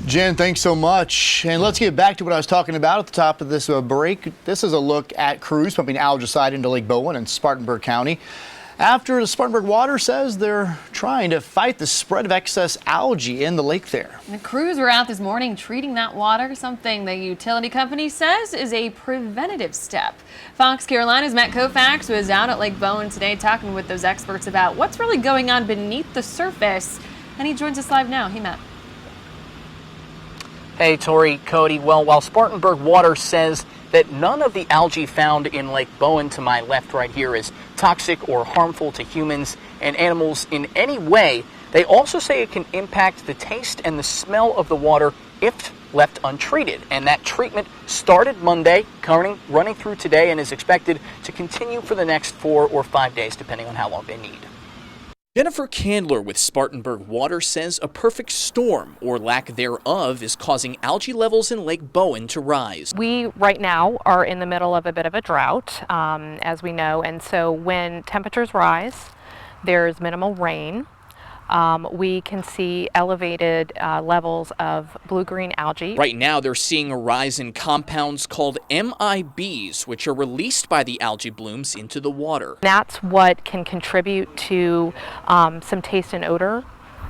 Jen, thanks so much. And let's get back to what I was talking about at the top of this break. This is a look at crews pumping algicide into Lake Bowen in Spartanburg County, after the Spartanburg Water says they're trying to fight the spread of excess algae in the lake there. The crews were out this morning treating that water, something the utility company says is a preventative step. Fox Carolina's Matt Koufax was out at Lake Bowen today talking with those experts about what's really going on beneath the surface, and he joins us live now. Hey, Matt. Hey, Tori, Cody. Well, while Spartanburg Water says that none of the algae found in Lake Bowen to my left right here is toxic or harmful to humans and animals in any way, they also say it can impact the taste and the smell of the water if left untreated. And that treatment started Monday, running through today, and is expected to continue for the next 4 or 5 days, depending on how long they need. Jennifer Candler with Spartanburg Water says a perfect storm, or lack thereof, is causing algae levels in Lake Bowen to rise. We right now are in the middle of a bit of a drought, as we know, and so when temperatures rise, there's minimal rain. We can see elevated levels of blue-green algae. Right now, they're seeing a rise in compounds called MIBs, which are released by the algae blooms into the water. That's what can contribute to some taste and odor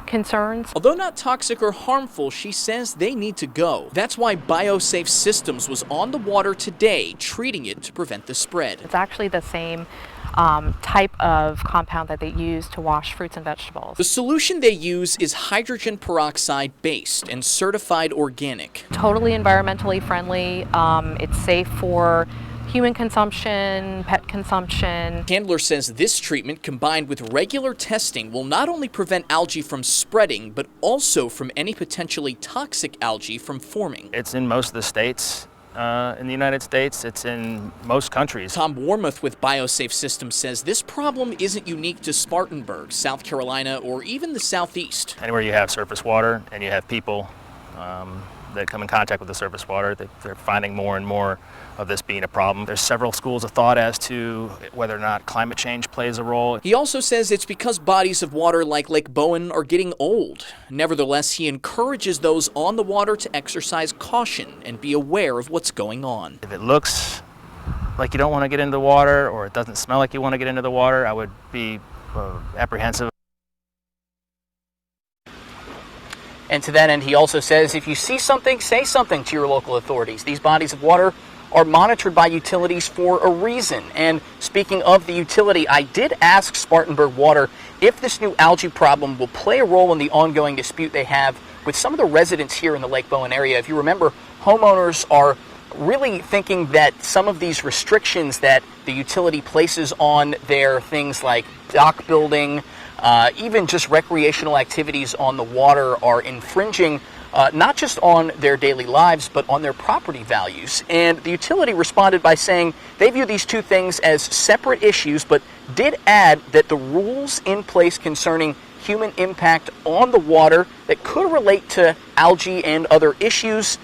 concerns. Although not toxic or harmful, she says they need to go. That's why BioSafe Systems was on the water today, treating it to prevent the spread. It's actually the same type of compound that they use to wash fruits and vegetables. The solution they use is hydrogen peroxide based and certified organic. Totally environmentally friendly. It's safe for human consumption, pet consumption. Candler says this treatment, combined with regular testing, will not only prevent algae from spreading, but also from any potentially toxic algae from forming. It's in most of the states. In the United States, it's in most countries. Tom Warmuth with BioSafe Systems says this problem isn't unique to Spartanburg, South Carolina, or even the Southeast. Anywhere you have surface water and you have people that come in contact with the surface water, they're finding more and more of this being a problem. There's several schools of thought as to whether or not climate change plays a role. He also says it's because bodies of water like Lake Bowen are getting old. Nevertheless, he encourages those on the water to exercise caution and be aware of what's going on. If it looks like you don't want to get into the water, or it doesn't smell like you want to get into the water, I would be apprehensive. And to that end, he also says if you see something, say something to your local authorities. These bodies of water are monitored by utilities for a reason. And speaking of the utility, I did ask Spartanburg Water if this new algae problem will play a role in the ongoing dispute they have with some of the residents here in the Lake Bowen area. If you remember, homeowners are really thinking that some of these restrictions that the utility places on their things like dock building, even just recreational activities on the water are infringing not just on their daily lives, but on their property values. And the utility responded by saying they view these two things as separate issues, but did add that the rules in place concerning human impact on the water that could relate to algae and other issues,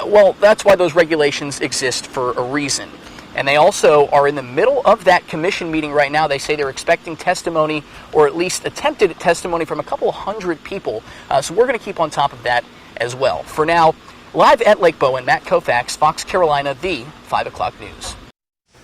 well, that's why those regulations exist for a reason. And they also are in the middle of that commission meeting right now. They say they're expecting testimony, or at least attempted testimony, from a couple hundred people. So we're going to keep on top of that as well. For now, live at Lake Bowen, Matt Koufax, Fox Carolina, the 5 o'clock news.